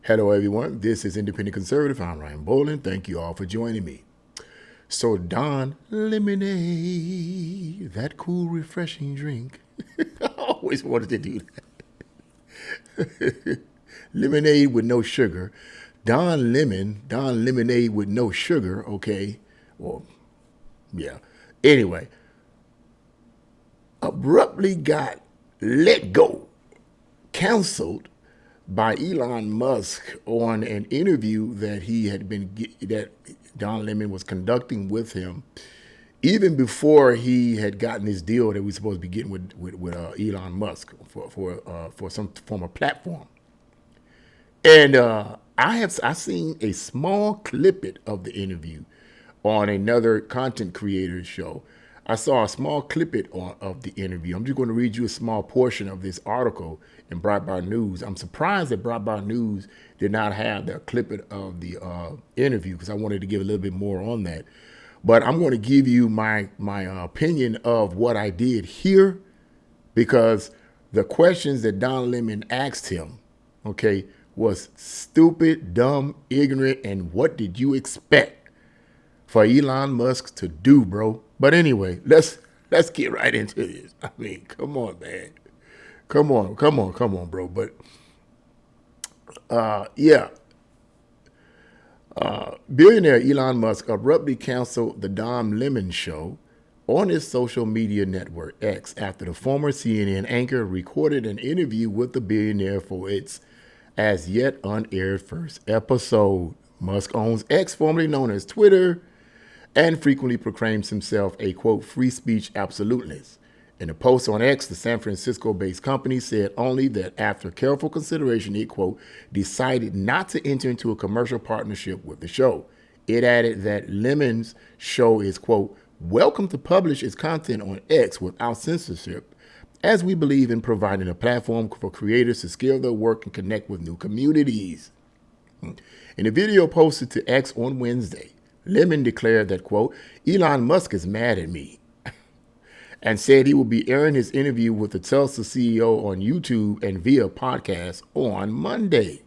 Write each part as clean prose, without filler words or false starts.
Hello, everyone. This is Independent Conservative. I'm Ryan Boland. Thank you all for joining me. So, Don Lemonade, that cool, refreshing drink. I always wanted to do that. Lemonade with no sugar. Don Lemonade with no sugar, okay? Well, yeah. Anyway, abruptly got let go, canceled by Elon Musk on an interview that that Don Lemon was conducting with him, even before he had gotten his deal that we were supposed to be getting with Elon Musk for some form of platform. And I seen a small clippet of the interview on another content creator's show. I saw a small clippet of the interview. I'm just going to read you a small portion of this article in Breitbart News. I'm surprised that Breitbart News did not have the clippet of the interview because I wanted to give a little bit more on that. But I'm going to give you my opinion of what I did here because the questions that Don Lemon asked him, okay, was stupid, dumb, ignorant, and what did you expect for Elon Musk to do, bro? But anyway, let's get right into this. I mean, come on, man. Come on, bro. But yeah, billionaire Elon Musk abruptly canceled the Don Lemon show on his social media network X after the former CNN anchor recorded an interview with the billionaire for its as yet unaired first episode. Musk owns X, formerly known as Twitter, and frequently proclaims himself a, quote, free speech absolutist. In a post on X, the San Francisco-based company said only that after careful consideration, it, quote, decided not to enter into a commercial partnership with the show. It added that Lemon's show is, quote, welcome to publish its content on X without censorship, as we believe in providing a platform for creators to scale their work and connect with new communities. In a video posted to X on Wednesday, Lemon declared that, quote, Elon Musk is mad at me, and said he will be airing his interview with the Tesla CEO on YouTube and via podcast on Monday.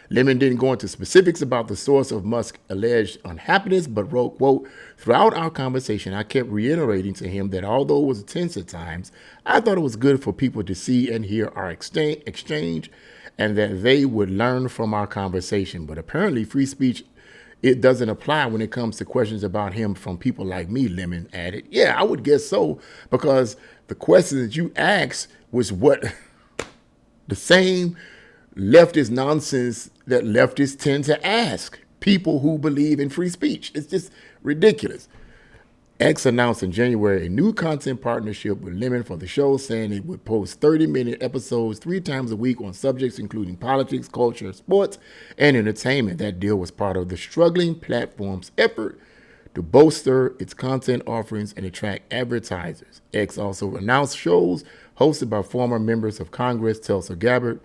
Lemon didn't go into specifics about the source of Musk's alleged unhappiness, but wrote, quote, throughout our conversation, I kept reiterating to him that although it was tense at times, I thought it was good for people to see and hear our exchange and that they would learn from our conversation. But apparently free speech, it doesn't apply when it comes to questions about him from people like me, Lemon added. Yeah, I would guess so, because the question that you asked was what the same leftist nonsense that leftists tend to ask people who believe in free speech. It's just ridiculous. X announced in January a new content partnership with Lemon for the show, saying it would post 30-minute episodes 3 times a week on subjects including politics, culture, sports, and entertainment. That deal was part of the struggling platform's effort to bolster its content offerings and attract advertisers. X also announced shows hosted by former members of Congress Tulsi Gabbard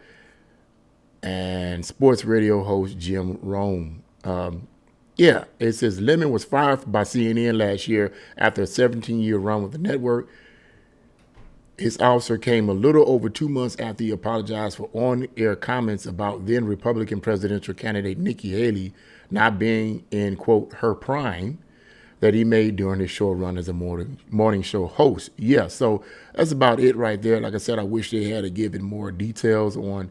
and sports radio host Jim Rome. Yeah, it says Lemon was fired by CNN last year after a 17-year run with the network. His ouster came a little over 2 months after he apologized for on-air comments about then Republican presidential candidate Nikki Haley not being in, quote, her prime that he made during his short run as a morning show host. Yeah, so that's about it right there. Like I said, I wish they had given more details on,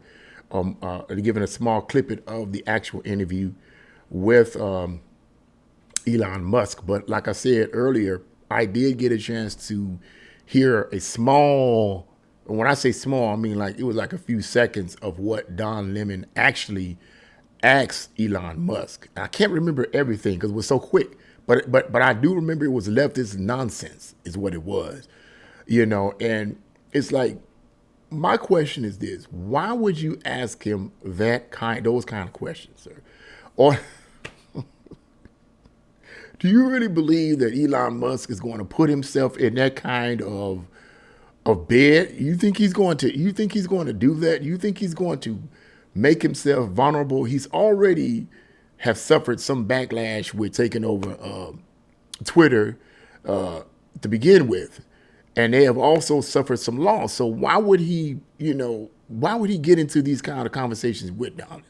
given a small clippet of the actual interview with Elon Musk. But like I said earlier, I did get a chance to hear a small, when I say small, I mean like it was like a few seconds of what Don Lemon actually asked Elon Musk. I can't remember everything because it was so quick, but I do remember it was leftist nonsense is what it was, you know. And it's like, my question is this: why would you ask him those kind of questions, sir? Or do you really believe that Elon Musk is going to put himself in that kind of bed? You think he's going to do that? You think he's going to make himself vulnerable? He's already have suffered some backlash with taking over Twitter to begin with. and they have also suffered some loss. So why would he, why would he get into these kind of conversations with Don?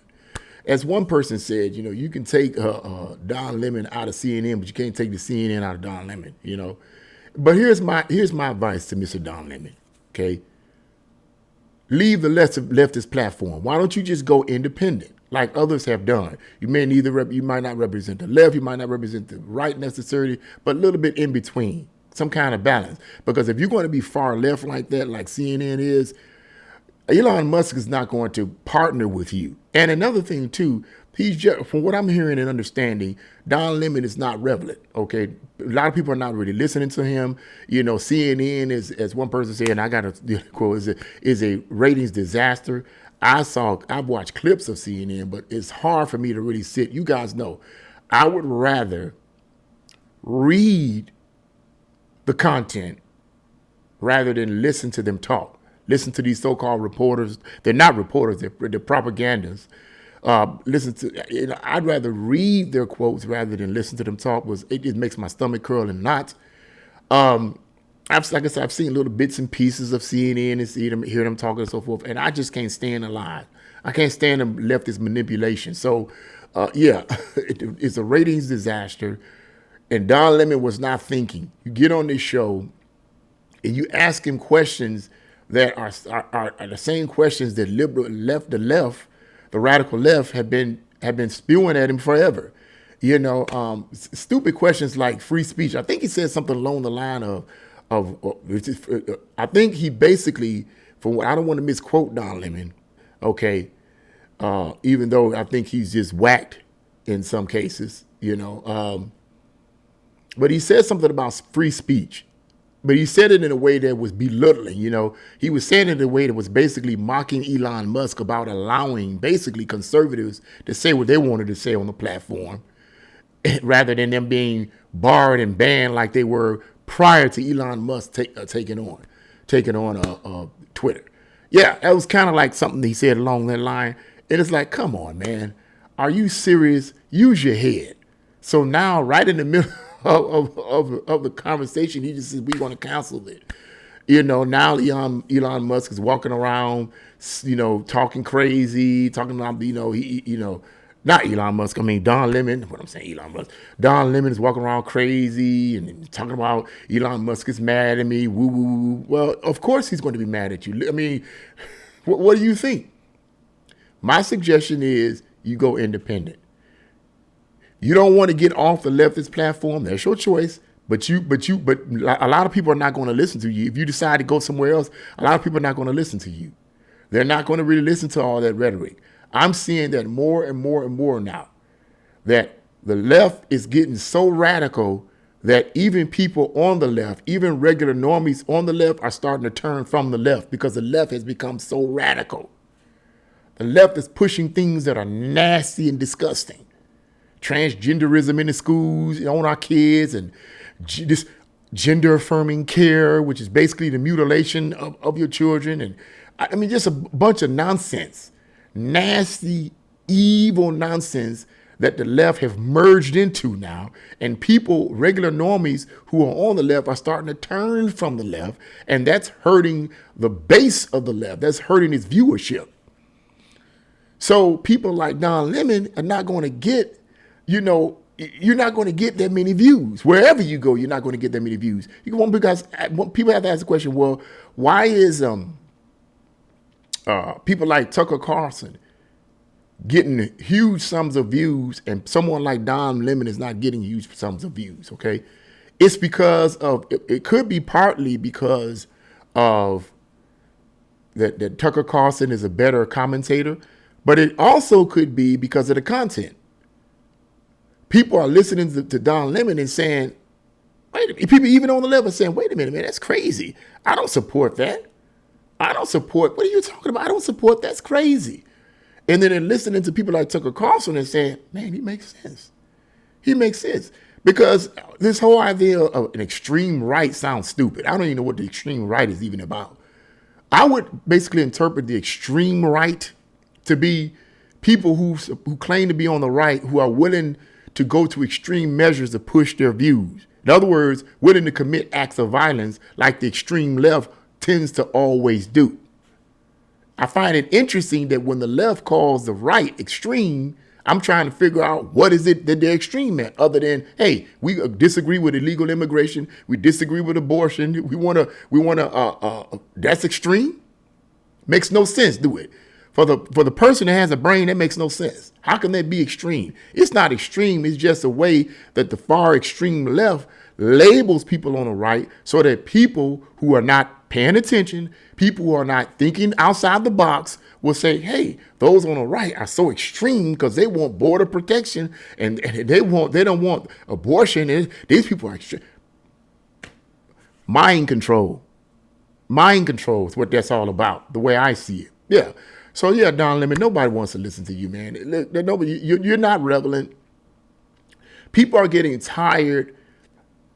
As one person said, you can take Don Lemon out of CNN, but you can't take the CNN out of Don Lemon, But here's my advice to Mr. Don Lemon, okay? Leave the leftist platform. Why don't you just go independent like others have done? You might not represent the left, you might not represent the right necessarily, but a little bit in between, some kind of balance. Because if you're going to be far left like that, like CNN is, Elon Musk is not going to partner with you. And another thing too, he's just, from what I'm hearing and understanding, Don Lemon is not relevant. Okay, a lot of people are not really listening to him. CNN is, as one person said, and I got a quote, is a ratings disaster. I've watched clips of CNN, but it's hard for me to really sit. You guys know, I would rather read the content rather than listen to them talk. Listen to these so-called reporters. They're not reporters, they're propagandists. I'd rather read their quotes rather than listen to them talk. It just makes my stomach curl in knots. Like I said, I've seen little bits and pieces of CNN and hear them talking and so forth, and I just can't stand the lie. I can't stand the leftist manipulation. So, it's a ratings disaster, and Don Lemon was not thinking. You get on this show, and you ask him questions that are the same questions that the radical left have been spewing at him forever. Stupid questions like free speech. I think he said something along the line of I think he basically, I don't want to misquote Don Lemon, okay, even though I think he's just whacked in some cases, but he said something about free speech. But he said it in a way that was belittling, He was saying it in a way that was basically mocking Elon Musk about allowing basically conservatives to say what they wanted to say on the platform rather than them being barred and banned like they were prior to Elon Musk taking on Twitter. Yeah, that was kind of like something he said along that line. And it's like, come on, man. Are you serious? Use your head. So now, right in the middle of the conversation, he just says, we want to cancel it. Now Elon Musk is walking around, talking crazy, talking about, not Elon Musk, I mean Don Lemon, what I'm saying, Elon Musk. Don Lemon is walking around crazy and talking about Elon Musk is mad at me, woo, woo, woo. Well, of course he's going to be mad at you. I mean, what do you think? My suggestion is you go independent. You don't want to get off the leftist platform. That's your choice. But a lot of people are not going to listen to you. If you decide to go somewhere else, a lot of people are not going to listen to you. They're not going to really listen to all that rhetoric. I'm seeing that more and more and more now, that the left is getting so radical that even people on the left, even regular normies on the left, are starting to turn from the left because the left has become so radical. The left is pushing things that are nasty and disgusting. Transgenderism in the schools, on our kids, and this gender affirming care, which is basically the mutilation of your children. And I mean, just a bunch of nonsense, nasty, evil nonsense that the left have merged into now. And people, regular normies who are on the left, are starting to turn from the left. And that's hurting the base of the left. That's hurting its viewership. So people like Don Lemon are not going to get, you're not going to get that many views. Wherever you go, you're not going to get that many views. People have to ask the question, well, why is people like Tucker Carlson getting huge sums of views and someone like Don Lemon is not getting huge sums of views, okay? It's because of, it could be partly because of that Tucker Carlson is a better commentator, but it also could be because of the content. People are listening to Don Lemon and saying, wait a minute, people even on the level saying, wait a minute, man, that's crazy. I don't support that. What are you talking about? I don't support, that's crazy. And then they're listening to people like Tucker Carlson and saying, man, he makes sense. He makes sense. Because this whole idea of an extreme right sounds stupid. I don't even know what the extreme right is even about. I would basically interpret the extreme right to be people who claim to be on the right, who are willing to go to extreme measures to push their views. In other words, willing to commit acts of violence like the extreme left tends to always do. I find it interesting that when the left calls the right extreme, I'm trying to figure out what is it that they're extreme at, other than, hey, we disagree with illegal immigration, we disagree with abortion, that's extreme? Makes no sense, do it? For the person that has a brain, that makes no sense. How can that be extreme? It's not extreme. It's just a way that the far extreme left labels people on the right so that people who are not paying attention, people who are not thinking outside the box will say, hey, those on the right are so extreme because they want border protection and they don't want abortion. And these people are extreme. Mind control. Mind control is what that's all about, the way I see it. Yeah. So, yeah, Don Lemon, nobody wants to listen to you, man. You're not relevant. People are getting tired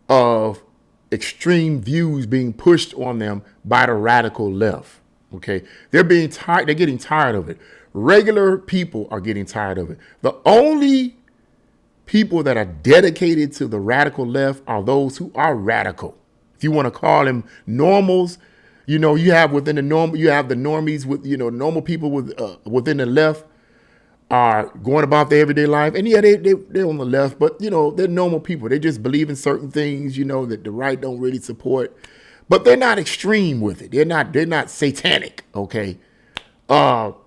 of extreme views being pushed on them by the radical left, okay? They're getting tired of it. Regular people are getting tired of it. The only people that are dedicated to the radical left are those who are radical. If you want to call them normals, you have within the norm, you have the normies with, normal people within the left are going about their everyday life. And yeah, they're on the left, but they're normal people. They just believe in certain things, that the right don't really support, but they're not extreme with it. They're not satanic. Okay. But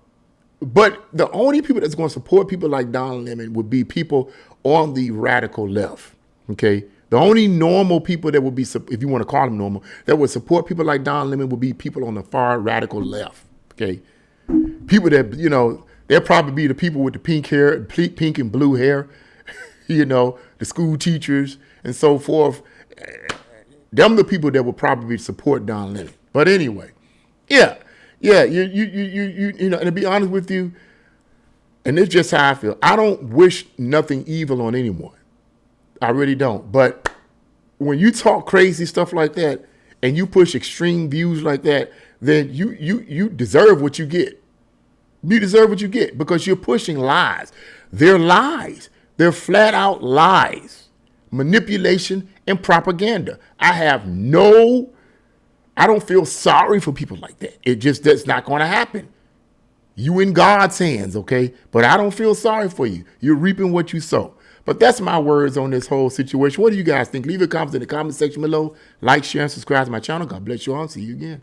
the only people that's going to support people like Don Lemon would be people on the radical left. Okay. The only normal people that would be, if you want to call them normal, that would support people like Don Lemon would be people on the far radical left. Okay. People that, they'll probably be the people with the pink hair, pink and blue hair, the school teachers and so forth. Them the people that will probably support Don Lemon. But anyway, yeah, and to be honest with you, and it's just how I feel. I don't wish nothing evil on anyone. I really don't. But when you talk crazy stuff like that and you push extreme views like that, then you deserve what you get. You deserve what you get because you're pushing lies. They're lies. They're flat out lies, manipulation, and propaganda. I don't feel sorry for people like that. That's not going to happen. You in God's hands, okay? But I don't feel sorry for you. You're reaping what you sow. But that's my words on this whole situation. What do you guys think? Leave your comments in the comment section below. Like, share, and subscribe to my channel. God bless you all. See you again.